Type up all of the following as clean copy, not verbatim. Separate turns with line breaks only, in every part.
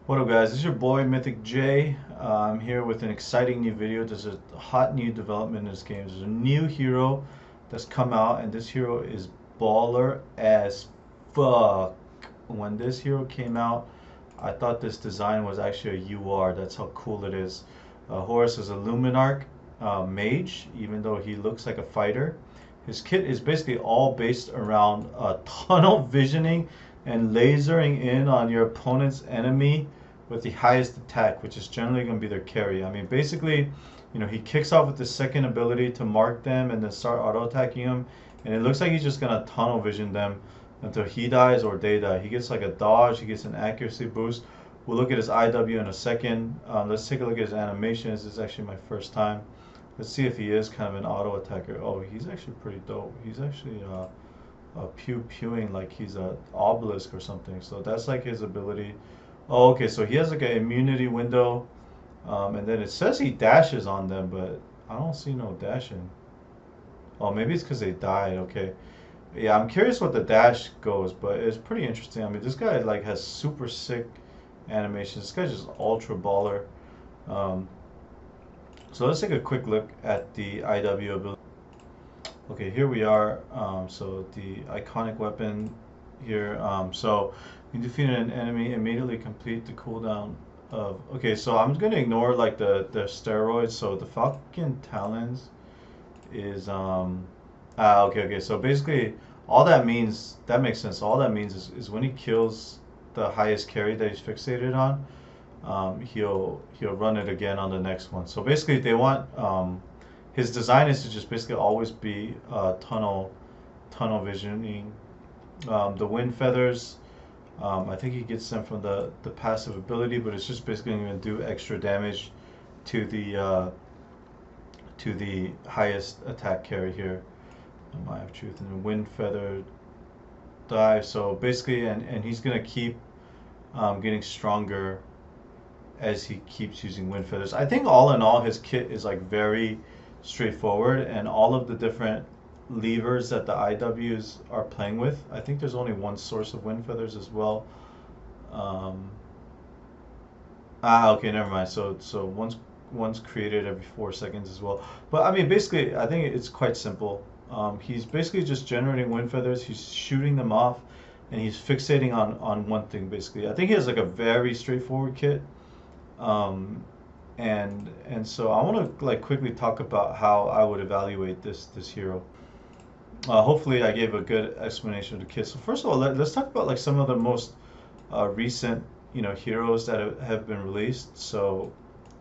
What up, guys? This is your boy Mythic J. I'm here with an exciting new video. There's a hot new development in this game. There's a new hero that's come out, and this hero is baller as fuck. When this hero came out, I thought this design was actually a UR. That's how cool it is. Horus is a Luminarch mage, even though he looks like a fighter. His kit is basically all based around tunnel visioning and lasering in on your opponent's enemy with the highest attack, which is generally going to be their carry. I mean, basically, he kicks off with the second ability to mark them and then start auto attacking them, and it looks like he's just going to tunnel vision them until he dies or they die. He gets like a dodge, he gets an accuracy boost. We'll look at his IW in a second. Let's take a look at his animations. This is actually my first time. Let's see if he is kind of an auto attacker. Oh, he's actually pretty dope. He's actually pew-pewing like he's a obelisk or something. So that's like his ability. Oh, okay, so he has like an immunity window. And then it says he dashes on them, but I don't see no dashing. Oh, maybe it's because they died. Okay. Yeah, I'm curious what the dash goes, but it's pretty interesting. I mean, this guy like has super sick animations. This guy's just ultra baller. Um, so let's take a quick look at the IW ability. Okay, here we are. So the iconic weapon here. So you defeat an enemy, immediately complete the cooldown of. Okay, so I'm gonna ignore like the steroids. So the Falcon Talons is okay. So basically, all that means that makes sense. All that means is when he kills the highest carry that he's fixated on, he'll run it again on the next one. So basically, they want his design is to just basically always be tunnel visioning. The wind feathers, I think he gets them from the passive ability, but it's just basically going to do extra damage to the highest attack carry here. I have truth and the wind feather dive. So basically, and he's going to keep getting stronger as he keeps using wind feathers. I think all in all, his kit is like very straightforward, and all of the different levers that the IWs are playing with. I think there's only one source of wind feathers as well. Um, okay, never mind. So one's created every 4 seconds as well. But I mean, basically, I think it's quite simple. He's basically just generating wind feathers. He's shooting them off, and he's fixating on one thing basically. I think he has like a very straightforward kit. Um, and so I want to like quickly talk about how I would evaluate this hero. Hopefully, I gave a good explanation of the kit. So first of all, let's talk about like some of the most recent heroes that have been released. So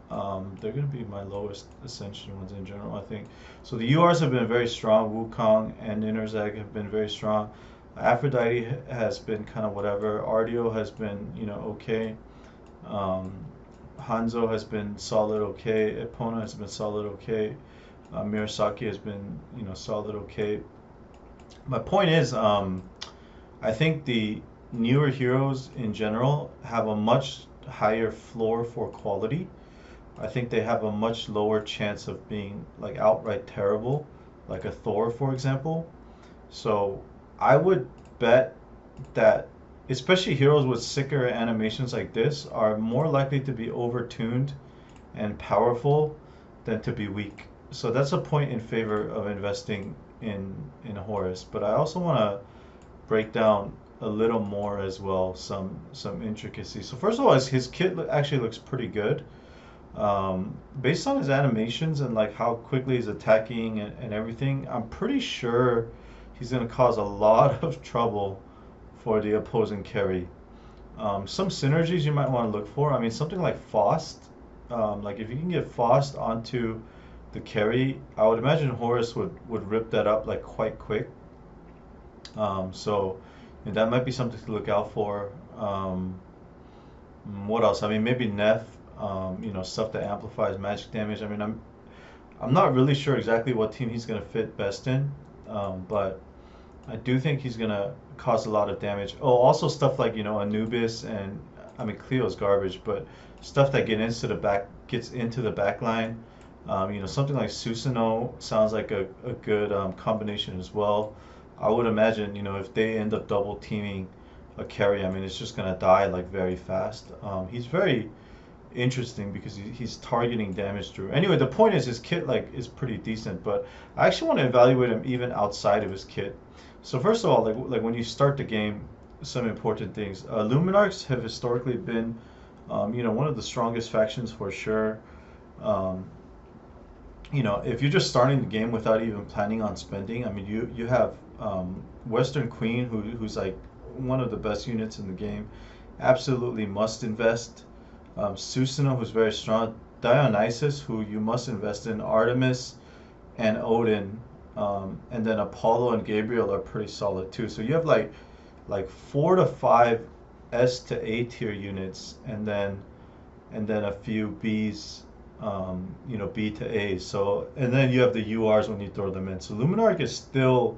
they're going to be my lowest ascension ones in general, I think. So the URs have been very strong. Wukong and Interzag have been very strong. Aphrodite has been kind of whatever. Ardio has been okay. Um, Hanzo has been solid okay. Epona has been solid okay. Mirasaki has been solid okay. My point is, I think the newer heroes in general have a much higher floor for quality. I think they have a much lower chance of being like outright terrible, like a Thor, for example. So I would bet that especially heroes with sicker animations like this are more likely to be overtuned and powerful than to be weak. So that's a point in favor of investing in Horus. But I also want to break down a little more as well, some intricacies. So first of all, his kit actually looks pretty good. Based on his animations and like how quickly he's attacking and everything, I'm pretty sure he's going to cause a lot of trouble for the opposing carry. Some synergies you might want to look for. I mean, something like Faust. Like if you can get Faust onto the carry, I would imagine Horus would rip that up like quite quick. So that might be something to look out for. What else? I mean, maybe Neff. Stuff that amplifies magic damage. I mean, I'm not really sure exactly what team he's gonna fit best in, but I do think he's gonna cause a lot of damage. Oh, also stuff like Anubis and I mean Cleo's garbage, but stuff that gets into the back line. Something like Susanoo sounds like a good combination as well. I would imagine if they end up double teaming a carry. I mean, it's just gonna die like very fast. He's very interesting because he's targeting damage through. Anyway, the point is his kit like is pretty decent, but I actually want to evaluate him even outside of his kit. So first of all, like when you start the game, some important things. Luminarchs have historically been, one of the strongest factions for sure. Um, if you're just starting the game without even planning on spending, I mean, you have Western Queen, who's like one of the best units in the game. Absolutely must invest. Susanoo, who's very strong. Dionysus, who you must invest in. Artemis and Odin, and then Apollo and Gabriel are pretty solid too. So you have like 4 to 5 S to A tier units, and then a few Bs, B to A. So and then you have the URs when you throw them in. So Luminarch is still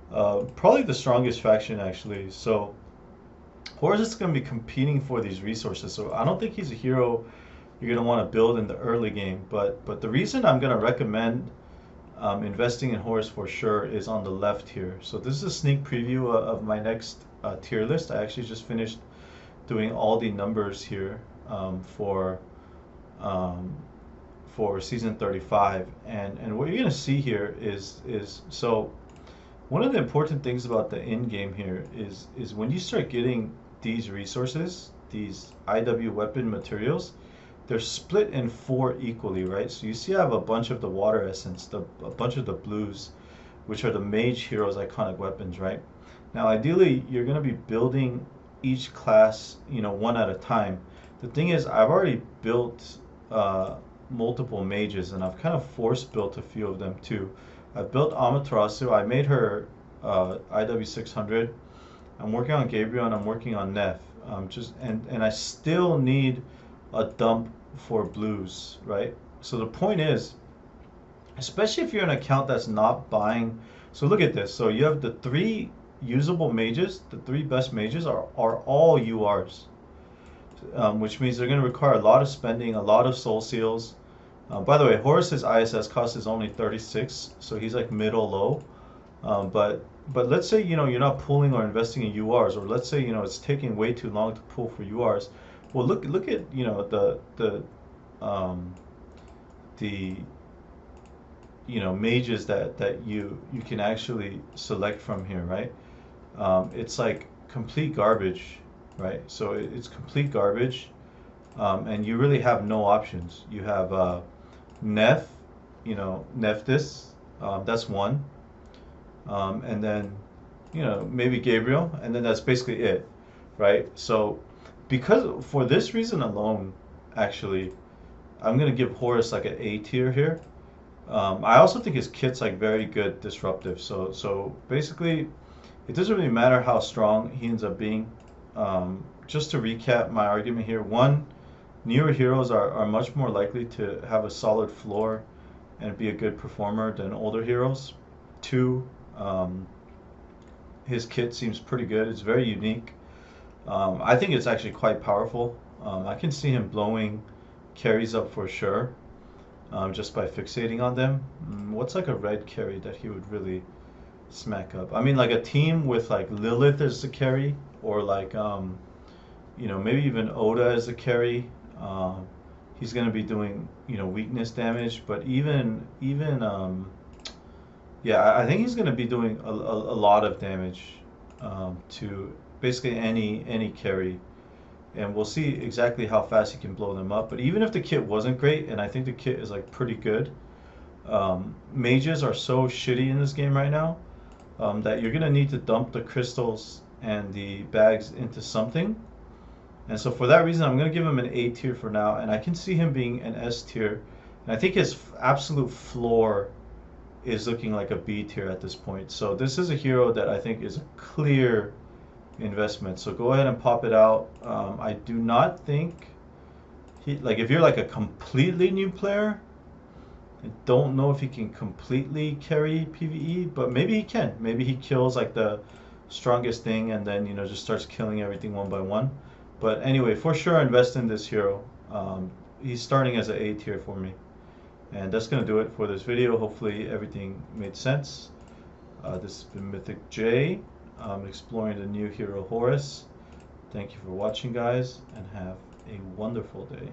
probably the strongest faction actually. So Horus is going to be competing for these resources. So I don't think he's a hero you're going to want to build in the early game. But the reason I'm going to recommend investing in Horus for sure is on the left here. So this is a sneak preview of my next tier list. I actually just finished doing all the numbers here um, for season 35, and what you're going to see here is so one of the important things about the end game here is when you start getting these resources, these IW weapon materials, they're split in 4 equally, right? So you see I have a bunch of the water essence, a bunch of the blues, which are the mage heroes iconic weapons, right? Now ideally you're going to be building each class, one at a time. The thing is I've already built multiple mages, and I've kind of force built a few of them too. I've built Amaterasu. I made her IW 600. I'm working on Gabriel and I'm working on Neff. And I still need a dump for blues, right? So the point is, especially if you're an account that's not buying. So look at this. So you have the 3 usable mages. The 3 best mages are all URs, which means they're going to require a lot of spending, a lot of soul seals. By the way, Horus's ISS cost is only 36, so he's like middle low. But let's say you're not pulling or investing in URs, or let's say it's taking way too long to pull for URs. Well, look at the mages that you can actually select from here, right? It's like complete garbage, right? So it's complete garbage, and you really have no options. You have Neff, Nephthys, that's one, and then maybe Gabriel, and then that's basically it, right? So because for this reason alone, actually, I'm gonna give Horus like an A tier here. I also think his kit's like very good disruptive. So basically, it doesn't really matter how strong he ends up being. Just to recap my argument here, one, newer heroes are much more likely to have a solid floor and be a good performer than older heroes. Two, his kit seems pretty good. It's very unique. I think it's actually quite powerful. I can see him blowing carries up for sure, just by fixating on them. What's like a red carry that he would really smack up? I mean, like a team with like Lilith as the carry, or like maybe even Oda as a carry. He's going to be doing weakness damage, but even yeah, I think he's going to be doing a lot of damage to basically any carry, and we'll see exactly how fast he can blow them up. But even if the kit wasn't great, and I think the kit is like pretty good, mages are so shitty in this game right now that you're going to need to dump the crystals and the bags into something. And so for that reason, I'm going to give him an A tier for now, and I can see him being an S tier. And I think his absolute floor is looking like a B tier at this point. So this is a hero that I think is a clear investment. So go ahead and pop it out. I do not think if you're like a completely new player, I don't know if he can completely carry PvE, but maybe he can. Maybe he kills like the strongest thing and then just starts killing everything one by one. But anyway, for sure invest in this hero. He's starting as an A tier for me. And that's going to do it for this video. Hopefully everything made sense. This has been Mythic J, exploring the new hero Horus. Thank you for watching, guys, and have a wonderful day.